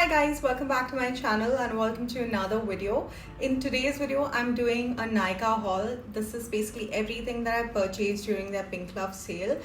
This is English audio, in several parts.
Hi guys, welcome back to my channel and welcome to another video. In today's video, I'm doing a Nykaa haul. This is basically everything that I purchased during their Pink Love sale.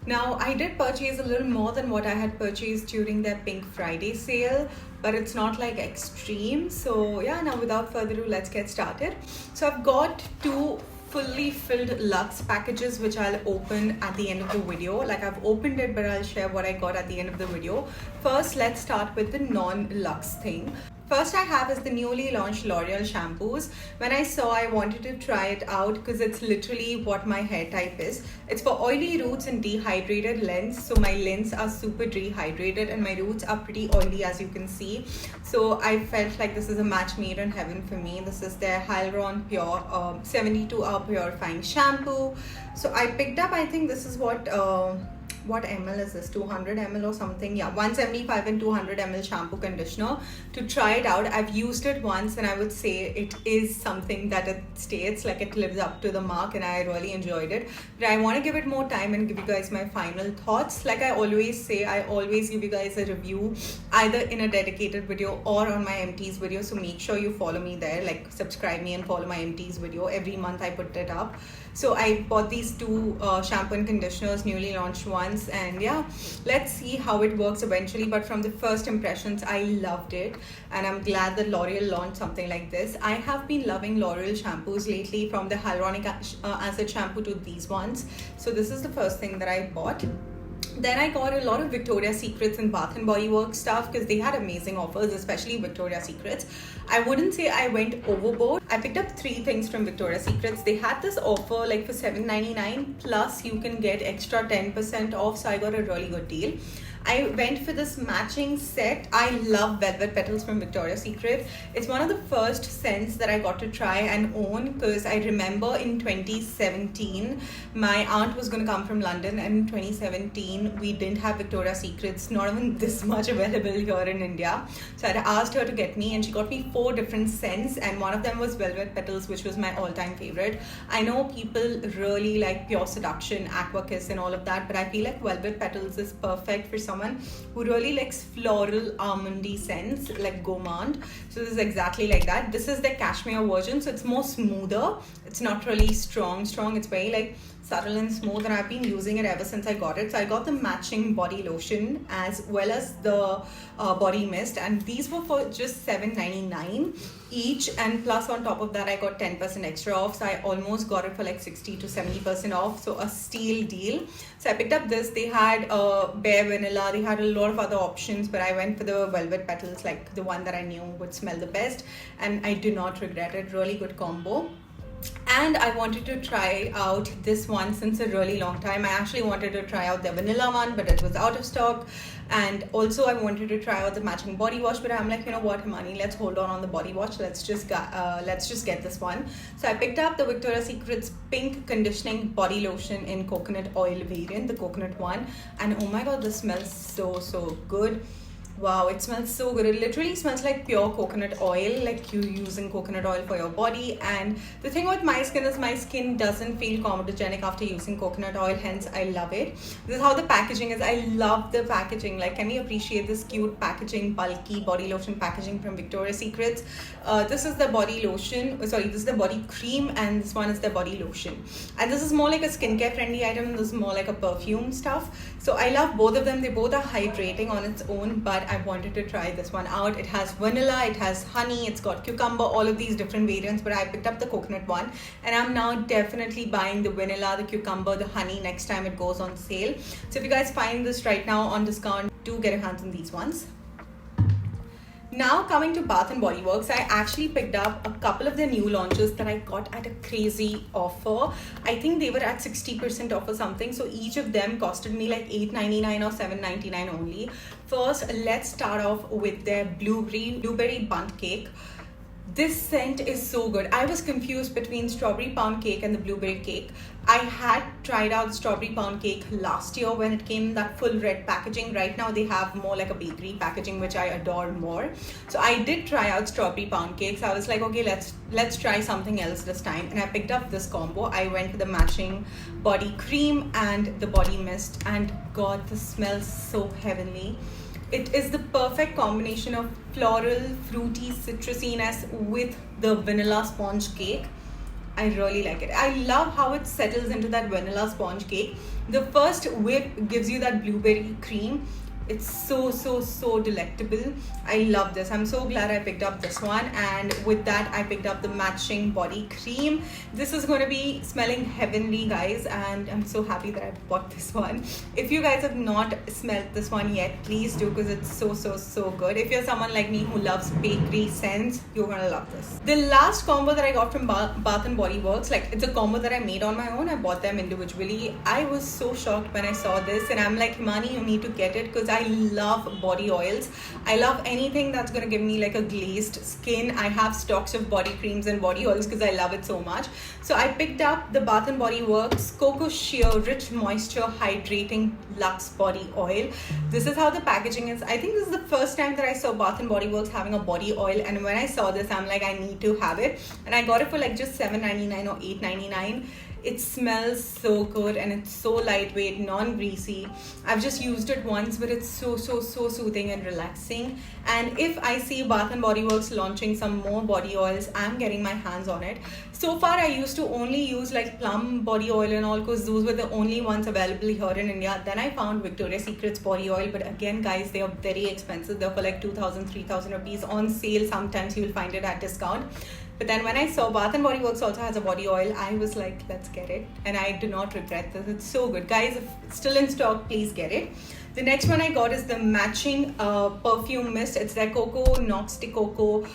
Now, I did purchase a little more than what I had purchased during their Pink Friday sale, but it's not like extreme. So yeah, now without further ado, let's get started. So I've got two fully filled Luxe packages which I'll open at the end of the video. Like I've opened it, but I'll share what I got at the end of the video. First, let's start with the non-Luxe thing. First I have is the newly launched L'Oreal shampoos. When I saw, I wanted to try it out because it's literally what my hair type is. It's for oily roots and dehydrated lens. So my lens are super dehydrated and my roots are pretty oily, as you can see. So I felt like this is a match made in heaven for me. This is their Hyaluron Pure 72-hour purifying shampoo. So I picked up, I think this is what ml is this, 200 ml or something. Yeah, 175 and 200 ml shampoo conditioner to try it out. I've used it once and I would say it is something that it states, like it lives up to the mark, and I really enjoyed it. But I want to give it more time and give you guys my final thoughts. Like I always say, I always give you guys a review either in a dedicated video or on my empties video, so make sure you follow me there, like subscribe me and follow my empties video. Every month I put it up. So I bought these two shampoo and conditioners, newly launched ones, and yeah, let's see how it works eventually. But from the first impressions, I loved it, and I'm glad that L'Oreal launched something like this. I have been loving L'Oreal shampoos lately, from the hyaluronic acid shampoo to these ones. So this is the first thing that I bought. Then I got a lot of Victoria's Secrets and Bath & Body Works stuff because they had amazing offers, especially Victoria's Secrets. I wouldn't say I went overboard. I picked up 3 things from Victoria's Secrets. They had this offer like for $7.99 plus you can get extra 10% off, so I got a really good deal. I went for this matching set. I love Velvet Petals from Victoria's Secret. It's one of the first scents that I got to try and own because I remember in 2017, my aunt was going to come from London, and in 2017, we didn't have Victoria's Secrets, not even this much available here in India. So I asked her to get me, and she got me 4 different scents, and one of them was Velvet Petals, which was my all-time favorite. I know people really like Pure Seduction, Aqua Kiss and all of that, but I feel like Velvet Petals is perfect for someone who really likes floral almondy scents like gourmand. So this is exactly like that. This is the cashmere version, so it's more smoother. It's not really strong. It's very like subtle and smooth, and I've been using it ever since I got it. So I got the matching body lotion as well as the body mist, and these were for just $7.99 each, and plus on top of that I got 10% extra off, so I almost got it for like 60 to 70% off. So a steal deal. So I picked up this. They had bare vanilla, they had a lot of other options, but I went for the Velvet Petals, like the one that I knew would smell the best, and I do not regret it. Really good combo. And I wanted to try out this one since a really long time. I actually wanted to try out the vanilla one, but it was out of stock. And also I wanted to try out the matching body wash, but I'm like, you know what, Himani, let's hold on the body wash. Let's just get this one. So I picked up the Victoria's Secret's Pink Conditioning Body Lotion in coconut oil variant, the coconut one. And oh my god, this smells so good. Wow, it smells so good. It literally smells like pure coconut oil, like you using coconut oil for your body. And the thing with my skin is my skin doesn't feel comedogenic after using coconut oil, hence I love it. This is how the packaging is. I love the packaging. Like, can you appreciate this cute packaging, bulky body lotion packaging from Victoria's Secrets? This is the body lotion, this is the body cream, and this one is the body lotion. And this is more like a skincare friendly item, and this is more like a perfume stuff. So I love both of them. They both are hydrating on its own, but I wanted to try this one out. It has vanilla, it has honey, it's got cucumber, all of these different variants, but I picked up the coconut one, and I'm now definitely buying the vanilla, the cucumber, the honey next time it goes on sale. So if you guys find this right now on discount, do get your hands on these ones. Now coming to Bath & Body Works, I actually picked up a couple of their new launches that I got at a crazy offer. I think they were at 60% off or something. So each of them costed me like $8.99 or $7.99 only. First, let's start off with their blueberry bundt cake. This scent is so good. I was confused between strawberry pound cake and the blueberry cake. I had tried out the strawberry pound cake last year when it came in that full red packaging. Right now they have more like a bakery packaging, which I adore more. So I did try out strawberry pound cakes. I was like, okay, let's try something else this time. And I picked up this combo. I went for the matching body cream and the body mist, and god, this smells so heavenly. It is the perfect combination of floral, fruity, citrusiness with the vanilla sponge cake. I really like it. I love how it settles into that vanilla sponge cake. The first whip gives you that blueberry cream. It's so delectable. I love this. I'm so glad I picked up this one, and with that I picked up the matching body cream. This is going to be smelling heavenly, guys, and I'm so happy that I bought this one. If you guys have not smelled this one yet, please do, because it's so good. If you're someone like me who loves bakery scents, you're gonna love this. The last combo that I got from Bath and Body Works, like, it's a combo that I made on my own. I bought them individually. I was so shocked when I saw this, and I'm like, Himani, you need to get it, because I love body oils. I love anything that's going to give me like a glazed skin. I have stocks of body creams and body oils because I love it so much. So I picked up the Bath and Body Works Cocoa Sheer Rich Moisture Hydrating Luxe Body Oil. This is how the packaging is. I think this is the first time that I saw Bath and Body Works having a body oil, and when I saw this, I'm like, I need to have it, and I got it for like just $7.99 or $8.99. It smells so good, and it's so lightweight, non-greasy. I've just used it once, but it's so soothing and relaxing. And if I see Bath and Body Works launching some more body oils, I'm getting my hands on it. So far, I used to only use like plum body oil and all, because those were the only ones available here in India. Then I found Victoria's Secret's body oil, but again, guys, they are very expensive. They're for like 2,000, 3,000 rupees on sale. Sometimes you will find it at discount. But then when I saw Bath and Body Works also has a body oil, I was like, let's get it. And I do not regret this. It's so good. Guys, if it's still in stock, please get it. The next one I got is the matching perfume mist. It's their Coco Nox de Coco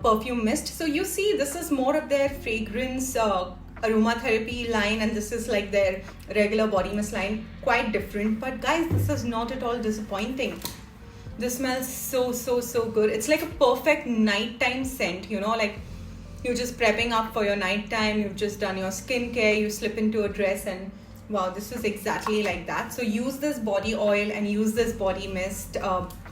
perfume mist. So you see, this is more of their fragrance aromatherapy line, and this is like their regular body mist line. Quite different. But guys, this is not at all disappointing. This smells so good. It's like a perfect nighttime scent, you know, like, you're just prepping up for your nighttime, you've just done your skincare, you slip into a dress, and wow, this is exactly like that. So use this body oil and use this body mist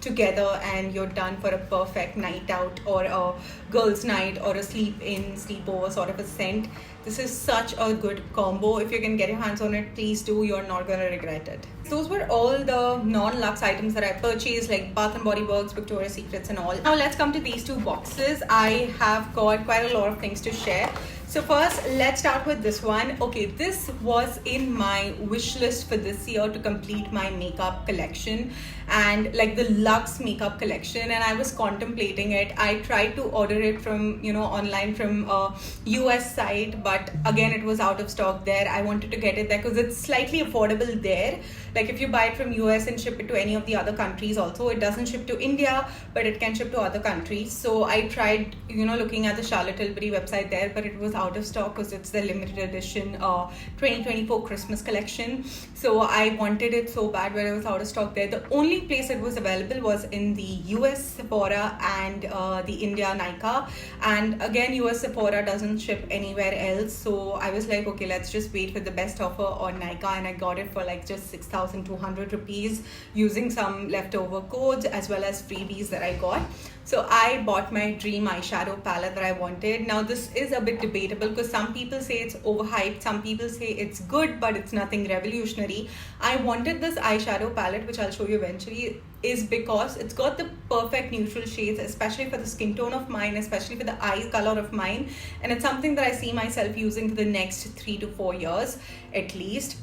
together, and you're done for a perfect night out, or a girls' night, or a sleepover sort of a scent. This is such a good combo. If you can get your hands on it, please do. You're not gonna regret it. Those were all the non-luxe items that I purchased, like Bath and Body Works, Victoria's Secrets and all. Now let's come to these two boxes. I have got quite a lot of things to share. So first, let's start with this one. Okay, this was in my wish list for this year to complete my makeup collection, and like the luxe makeup collection, and I was contemplating it. I tried to order it from, you know, online from a US site, but again, it was out of stock there. I wanted to get it there because it's slightly affordable there. Like if you buy it from US and ship it to any of the other countries also, it doesn't ship to India, but it can ship to other countries. So I tried, you know, looking at the Charlotte Tilbury website there, but it was out of stock because it's the limited edition 2024 Christmas collection. So I wanted it so bad, but it was out of stock there. The only place it was available was in the US Sephora and the India Nykaa. And again, US Sephora doesn't ship anywhere else. So I was like, okay, let's just wait for the best offer on Nykaa, and I got it for like just 6,200 rupees using some leftover codes as well as freebies that I got. So I bought my dream eyeshadow palette that I wanted. Now this is a bit debatable because some people say it's overhyped, some people say it's good, but it's nothing revolutionary. I wanted this eyeshadow palette, which I'll show you eventually, is because it's got the perfect neutral shades, especially for the skin tone of mine, especially for the eye color of mine. And it's something that I see myself using for the next 3 to 4 years at least.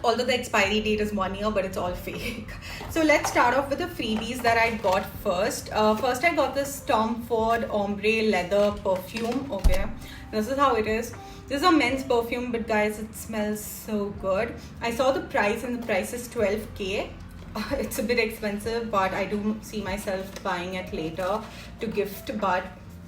Although the expiry date is 1 year, but it's all fake. So let's start off with the freebies that I got first. First, I got this Tom Ford Ombre Leather perfume. Okay, this is how it is. This is a men's perfume, but guys, it smells so good. I saw the price, and the price is 12K. It's a bit expensive, but I do see myself buying it later to gift, but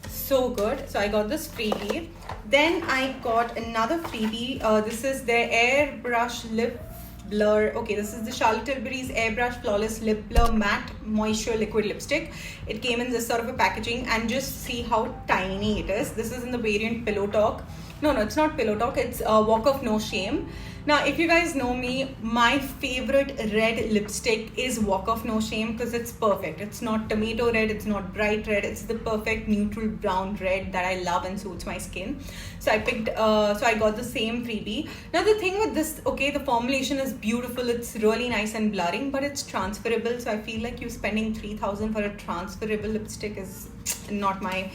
so good. So I got this freebie. Then I got another freebie. This is their Airbrush Lip Blur. Okay, this is the Charlotte Tilbury's Airbrush Flawless Lip Blur Matte Moisture Liquid Lipstick. It came in this sort of a packaging, and just see how tiny it is. This is in the variant Pillow Talk. No, it's not Pillow Talk. It's Walk of No Shame. Now, if you guys know me, my favorite red lipstick is Walk of No Shame because it's perfect. It's not tomato red, it's not bright red, it's the perfect neutral brown red that I love and suits my skin. So I got the same freebie. Now the thing with this, okay, the formulation is beautiful, it's really nice and blurring, but it's transferable. So I feel like you spending 3,000 for a transferable lipstick is not my,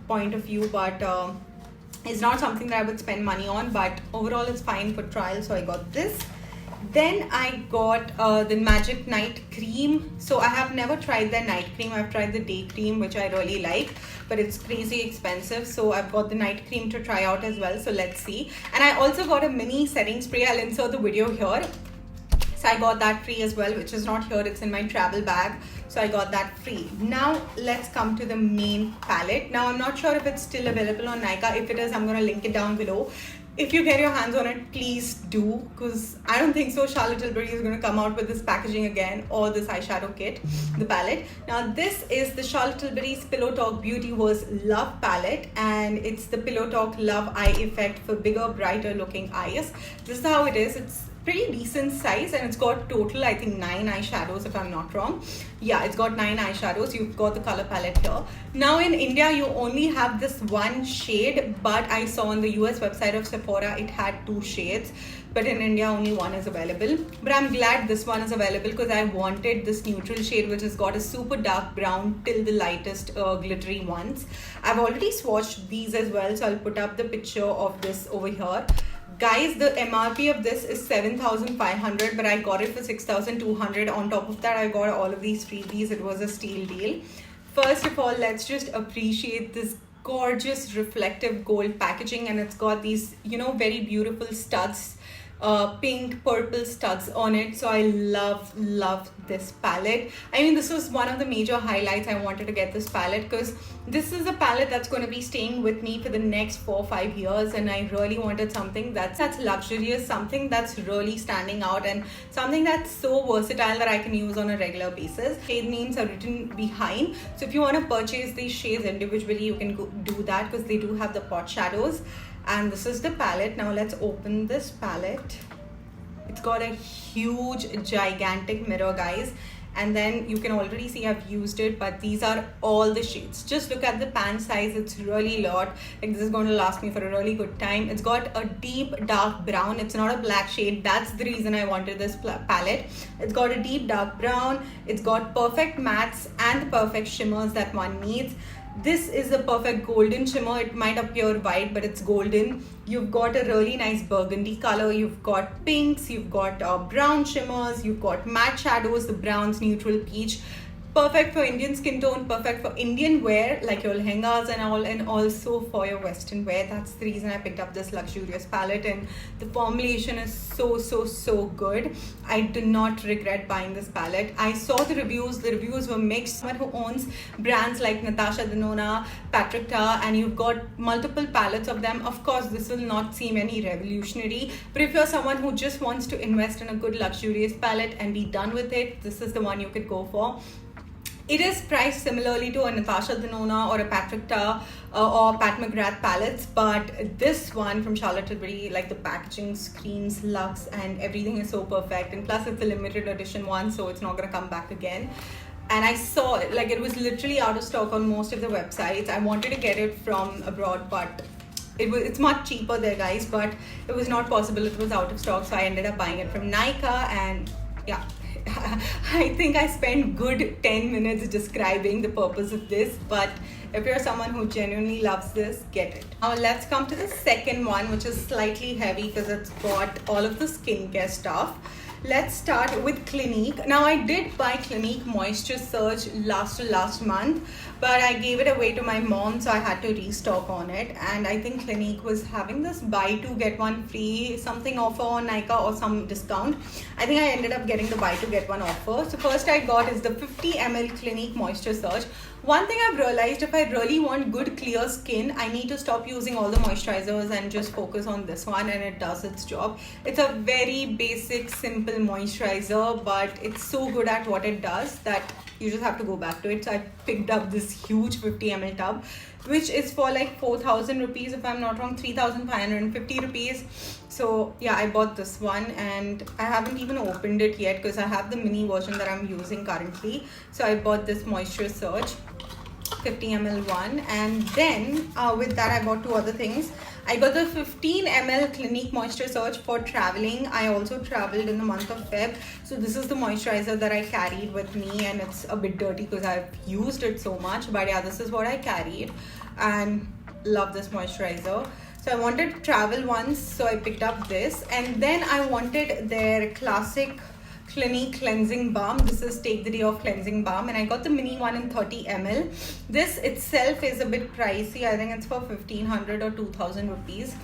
point of view, but it's not something that I would spend money on, but overall it's fine for trial. So I got this. Then I got the Magic Night Cream. So I have never tried the night cream. I've tried the day cream, which I really like, but it's crazy expensive. So I've got the night cream to try out as well. So let's see. And I also got a mini setting spray. I'll insert the video here. So I got that free as well, which is not here, it's in my travel bag. So I got that free. Now let's come to the main palette. Now I'm not sure if it's still available on Nykaa. If it is, I'm going to link it down below. If you get your hands on it, please do, because I don't think so Charlotte Tilbury is going to come out with this packaging again, or this eyeshadow kit, the palette. Now this is the Charlotte Tilbury's Pillow Talk Beauty Verse Love palette, and it's the Pillow Talk Love Eye Effect for bigger, brighter looking eyes. This is how it is. It's pretty decent size, and it's got total, I think, 9 eyeshadows if I'm not wrong. Yeah, it's got 9 eyeshadows. You've got the color palette here. Now in India you only have this one shade, but I saw on the US website of Sephora it had 2 shades, but in India only one is available. But I'm glad this one is available because I wanted this neutral shade which has got a super dark brown till the lightest glittery ones. I've already swatched these as well, so I'll put up the picture of this over here. Guys, the MRP of this is 7,500, but I got it for 6,200. On top of that, I got all of these freebies. It was a steal deal. First of all, let's just appreciate this gorgeous reflective gold packaging, and it's got these, very beautiful studs, pink purple studs on it. So I love this palette. I mean, this was one of the major highlights. I wanted to get this palette because this is a palette that's going to be staying with me for the next 4 or 5 years, and I really wanted something that's luxurious, something that's really standing out, and something that's so versatile that I can use on a regular basis. Shade names are written behind, so if you want to purchase these shades individually, you can go do that because they do have the pot shadows. And this is the palette. Now let's open this palette. It's got a huge, gigantic mirror, guys. And then you can already see I've used it, but these are all the shades. Just look at the pan size. It's really a lot. Like, this is going to last me for a really good time. It's got a deep dark brown. It's not a black shade. That's the reason I wanted this palette. It's got a deep dark brown. It's got perfect mattes and the perfect shimmers that one needs. This is a perfect golden shimmer. It might appear white, but it's golden. You've got a really nice burgundy color. You've got pinks, you've got brown shimmers, you've got matte shadows, the browns, neutral peach. Perfect for Indian skin tone, perfect for Indian wear like your lehengas and all, and also for your western wear. That's the reason I picked up this luxurious palette, and the formulation is so good. I do not regret buying this palette. I saw the reviews were mixed. Someone who owns brands like Natasha Denona, Patrick Ta, and you've got multiple palettes of them. Of course, this will not seem any revolutionary, but if you're someone who just wants to invest in a good luxurious palette and be done with it, this is the one you could go for. It is priced similarly to a Natasha Denona or a Patrick Ta or Pat McGrath palettes, but this one from Charlotte Tilbury, like, the packaging screams luxe and everything is so perfect, and plus it's a limited edition one, so it's not going to come back again. And I saw, like, it was literally out of stock on most of the websites. I wanted to get it from abroad, but it's much cheaper there, guys, but it was not possible. It was out of stock, so I ended up buying it from Nykaa, and yeah. I think I spent good 10 minutes describing the purpose of this, but if you're someone who genuinely loves this, get it. Now let's come to the second one, which is slightly heavy because it's got all of the skincare stuff. Let's start with Clinique. Now I did buy Clinique Moisture Surge last month, but I gave it away to my mom, so I had to restock on it. And I think Clinique was having this buy 2 get 1 free something offer on Nykaa or some discount. I think I ended up getting the buy 2 get 1 offer. So first I got is the 50 ml Clinique Moisture Surge. One thing I've realized, if I really want good clear skin, I need to stop using all the moisturizers and just focus on this one, and it does its job. It's a very basic, simple moisturizer, but it's so good at what it does that you just have to go back to it. So I picked up this huge 50 ml tub, which is for like 4,000 rupees if I'm not wrong, 3,550 rupees. So yeah, I bought this one and I haven't even opened it yet because I have the mini version that I'm using currently. So I bought this Moisture Surge 50 ml one, and then with that I bought two other things. I got the 15 ml Clinique Moisture Surge for traveling. I also traveled in the month of Feb, so this is the moisturizer that I carried with me, and it's a bit dirty because I've used it so much, but yeah, this is what I carried and love this moisturizer. So I wanted to travel once, so I picked up this, and then I wanted their classic Clinique cleansing balm. This is Take the Day Off cleansing balm, and I got the mini one in 30 ml. This itself is a bit pricey. I think it's for 1,500 or 2,000 rupees.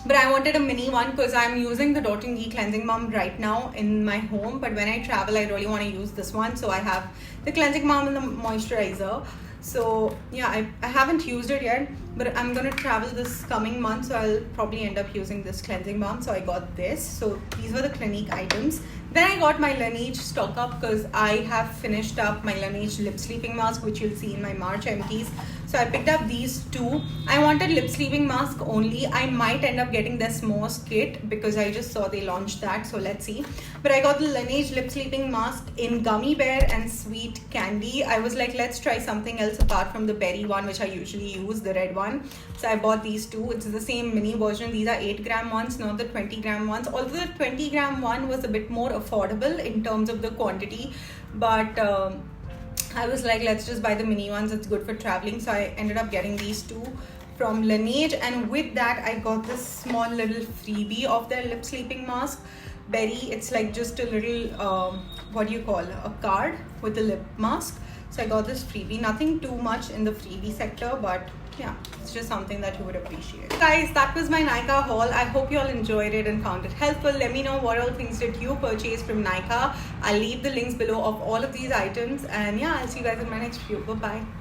But I wanted a mini one because I'm using the Dot & Key cleansing balm right now in my home. But when I travel, I really want to use this one. So I have the cleansing balm and the moisturizer. So yeah, I haven't used it yet, but I'm gonna travel this coming month, so I'll probably end up using this cleansing balm. So I got this. So these were the Clinique items. Then I got my Laneige stock up because I have finished up my Laneige lip sleeping mask, which you'll see in my March empties. So I picked up these two. I wanted lip sleeping mask only. I might end up getting the S'mores kit because I just saw they launched that, so let's see. But I got the Laneige lip sleeping mask in gummy bear and sweet candy. I was like, let's try something else apart from the berry one, which I usually use, the red one. So I bought these two. It's the same mini version. These are 8-gram ones, not the 20-gram ones. Although the 20-gram one was a bit more affordable in terms of the quantity, but I was like, let's just buy the mini ones. It's good for traveling. So I ended up getting these two from Laneige, and with that I got this small little freebie of their lip sleeping mask, berry. It's like just a little what do you call, a card with a lip mask. So I got this freebie. Nothing too much in the freebie sector, but yeah, it's just something that you would appreciate. Guys, that was my Nykaa haul. I hope you all enjoyed it and found it helpful. Let me know what all things did you purchase from Nykaa. I'll leave the links below of all of these items, and yeah, I'll see you guys in my next video. Bye bye.